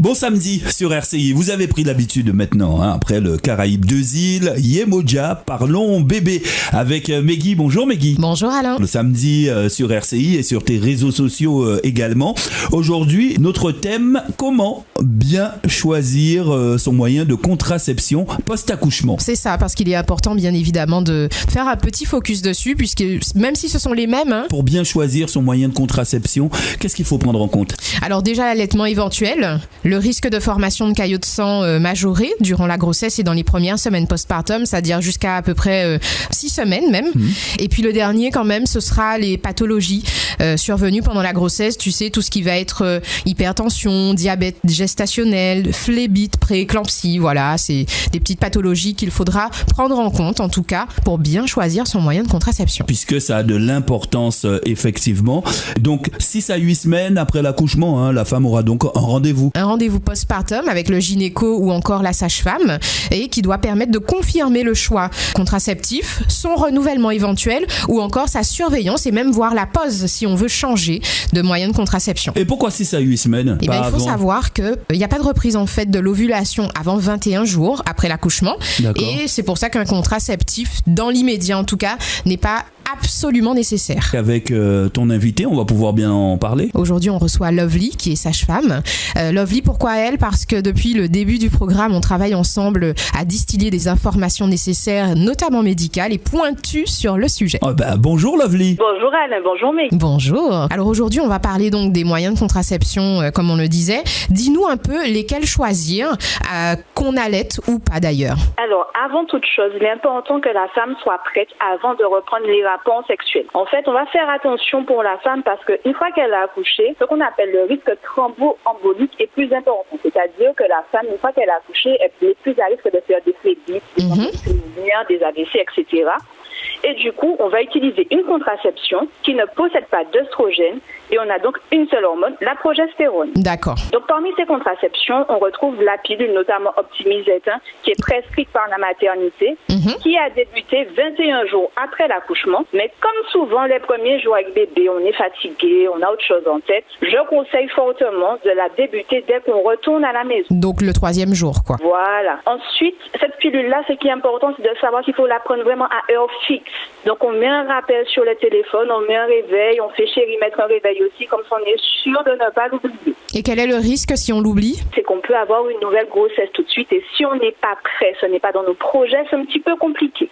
Bon samedi sur RCI, vous avez pris l'habitude maintenant, après le Caraïbe 2 îles, Yemoja, parlons bébé avec Meggy. Bonjour Meggy. Bonjour Alain. Le samedi sur RCI et sur tes réseaux sociaux également. Aujourd'hui, notre thème, comment bien choisir son moyen de contraception post-accouchement. C'est ça, parce qu'il est important bien évidemment de faire un petit focus dessus, puisque même si ce sont les mêmes... Pour bien choisir son moyen de contraception, qu'est-ce qu'il faut prendre en compte? Alors déjà, l'allaitement éventuel, le risque de formation de caillots de sang majoré durant la grossesse et dans les premières semaines postpartum, c'est-à-dire jusqu'à à peu près 6 semaines même. Et puis le dernier quand même, ce sera les pathologies survenues pendant la grossesse. Tu sais, tout ce qui va être hypertension, diabète gestationnel, phlébite, prééclampsie. Voilà, c'est des petites pathologies qu'il faudra prendre en compte, en tout cas, pour bien choisir son moyen de contraception. Puisque ça a de l'importance, effectivement. Donc, 6 à 8 semaines après l'accouchement, la femme aura donc un rendez-vous. Un rendez-vous postpartum avec le gynéco ou encore la sage-femme, et qui doit permettre de confirmer le choix contraceptif, son renouvellement éventuel ou encore sa surveillance et même voir la pause si on veut changer de moyen de contraception. Et pourquoi 6 à 8 semaines? Il faut savoir qu'il n'y a pas de reprise en fait de l'ovulation avant 21 jours après l'accouchement. D'accord. Et c'est pour ça qu'un contraceptif, dans l'immédiat en tout cas, n'est pas absolument nécessaire. Avec ton invité, on va pouvoir bien en parler. Aujourd'hui, on reçoit Lovely, qui est sage-femme. Lovely, pourquoi elle? Parce que depuis le début du programme, on travaille ensemble à distiller des informations nécessaires, notamment médicales et pointues sur le sujet. Bonjour Lovely. Bonjour Alain, bonjour Meggy. Bonjour. Alors aujourd'hui, on va parler donc des moyens de contraception, comme on le disait. Dis-nous un peu lesquels choisir, qu'on allaite ou pas d'ailleurs. Alors, avant toute chose, il est important que la femme soit prête avant de reprendre les rapports sexuels. En fait, on va faire attention pour la femme parce qu'une fois qu'elle a accouché, ce qu'on appelle le risque thromboembolique est plus important. C'est-à-dire que la femme, une fois qu'elle a accouché, elle est plus à risque de faire des phlébites, des AVC, etc. Et du coup, on va utiliser une contraception qui ne possède pas d'œstrogène et on a donc une seule hormone, la progestérone. D'accord. Donc parmi ces contraceptions, on retrouve la pilule, notamment Optimizette, qui est prescrite par la maternité, qui a débuté 21 jours après l'accouchement. Mais comme souvent, les premiers jours avec bébé, on est fatigué, on a autre chose en tête, je conseille fortement de la débuter dès qu'on retourne à la maison. Donc le 3e jour, quoi. Voilà. Ensuite, cette pilule-là, ce qui est important, c'est de savoir qu'il faut la prendre vraiment à heure fixe. Donc on met un rappel sur le téléphone, on met un réveil, on fait chérie mettre un réveil aussi, comme ça on est sûr de ne pas l'oublier. Et quel est le risque si on l'oublie? C'est qu'on peut avoir une nouvelle grossesse tout de suite et si on n'est pas prêt, ce n'est pas dans nos projets, c'est un petit peu compliqué.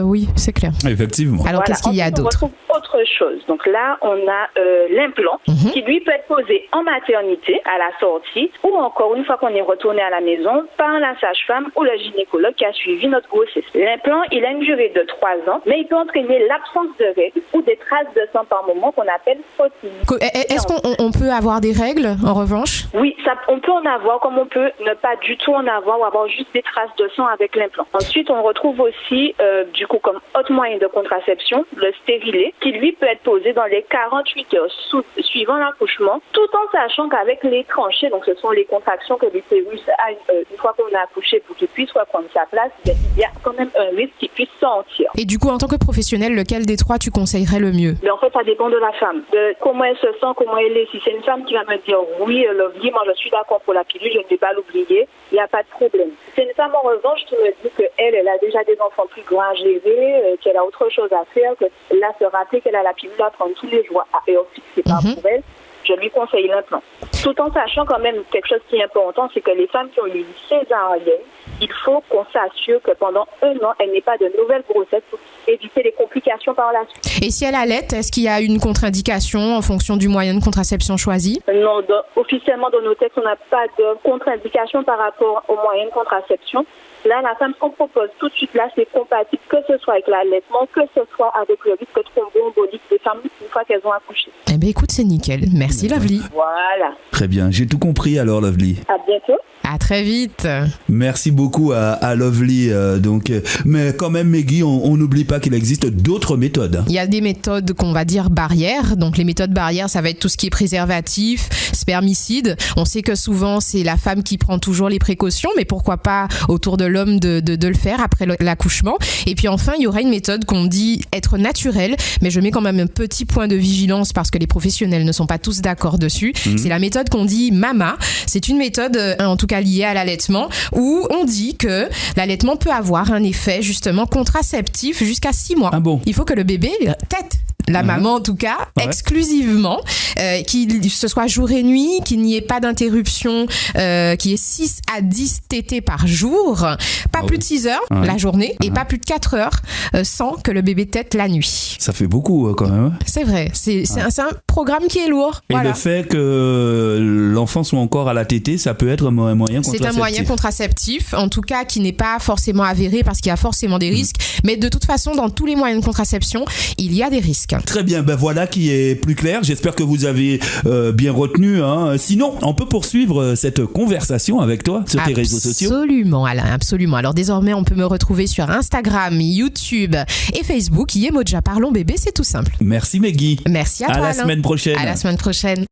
Oui, c'est clair. Effectivement. Alors voilà. Qu'est-ce qu'il y a d'autre? On retrouve autre chose. Donc là, on a l'implant qui lui peut être posé en maternité à la sortie ou encore une fois qu'on est retourné à la maison par la sage-femme ou le gynécologue qui a suivi notre grossesse. L'implant, il a une durée de 3 ans, mais il peut entraîner l'absence de règles ou des traces de sang par moment qu'on appelle frottis. Est-ce qu'on peut avoir des règles en revanche? Oui, on peut en avoir comme on peut ne pas du tout en avoir ou avoir juste des traces de sang avec l'implant. Ensuite, on retrouve aussi du coup comme autre moyen de contraception, le stérilet, qui lui peut être posé dans les 48 heures suivant l'accouchement, tout en sachant qu'avec les tranchées, donc ce sont les contractions que l'utérus a une fois qu'on a accouché pour qu'il puisse reprendre sa place, il y a quand même un risque qu'il puisse sortir. Et du coup, en tant que professionnel, lequel des 3 tu conseillerais le mieux? En fait, ça dépend de la femme, de comment elle se sent, comment elle est. Si c'est une femme qui va me dire oui, Lovely, moi je suis d'accord pour la pilule, je ne vais pas l'oublier, il n'y a pas de problème. Si c'est une femme en revanche qui me dit qu'elle a déjà des enfants plus grands à gérer, qu'elle a autre chose à faire, que là se rappeler qu'elle a la pilule à prendre tous les jours à heure fixe, c'est pas pour elle, je lui conseille l'implant. Tout en sachant quand même quelque chose qui est important, c'est que les femmes qui ont eu une césarienne, il faut qu'on s'assure que pendant 1 an, elle n'ait pas de nouvelles grossesses pour éviter les complications par la suite. Et si elle allaite, est-ce qu'il y a une contre-indication en fonction du moyen de contraception choisi? Non, officiellement dans nos textes, on n'a pas de contre-indication par rapport au moyen de contraception. Là, la femme qu'on propose tout de suite, là, c'est compatible que ce soit avec l'allaitement, que ce soit avec le risque thromboembolique des femmes une fois qu'elles ont accouché. Eh bien, écoute, c'est nickel. Merci, Lovely. Voilà. Très bien. J'ai tout compris alors, Lovely. À bientôt. À très vite. Merci beaucoup à Lovely. Mais quand même, Meggy, on n'oublie pas qu'il existe d'autres méthodes. Il y a des méthodes qu'on va dire barrières. Donc les méthodes barrières, ça va être tout ce qui est préservatif, spermicide. On sait que souvent c'est la femme qui prend toujours les précautions, mais pourquoi pas autour de l'homme de le faire après l'accouchement. Et puis enfin, il y aura une méthode qu'on dit être naturelle, mais je mets quand même un petit point de vigilance parce que les professionnels ne sont pas tous d'accord dessus. C'est la méthode qu'on dit MAMA. C'est une méthode, en tout cas liée à l'allaitement, où on dit que l'allaitement peut avoir un effet justement contraceptif jusqu'à 6 mois. Ah bon? Il faut que le bébé tète. La maman en tout cas, exclusivement, qu'il ce soit jour et nuit, qu'il n'y ait pas d'interruption, qu'il y ait 6 à 10 tétés par jour, pas plus de 6 heures la journée et pas plus de 4 heures sans que le bébé tète la nuit. Ça fait beaucoup quand même. C'est vrai, c'est un programme qui est lourd. Et le fait que l'enfant soit encore à la tétée, ça peut être un moyen contraceptif. C'est un moyen contraceptif, en tout cas qui n'est pas forcément avéré parce qu'il y a forcément des risques, mais de toute façon dans tous les moyens de contraception, il y a des risques. Très bien, voilà qui est plus clair. J'espère que vous avez bien retenu. Sinon, on peut poursuivre cette conversation avec toi sur tes réseaux sociaux. Absolument, Alain, absolument. Alors désormais, on peut me retrouver sur Instagram, YouTube et Facebook. Yemoja Parlons Bébé, c'est tout simple. Merci Meggy. Merci à toi, À la Alain. semaine prochaine. À la semaine prochaine.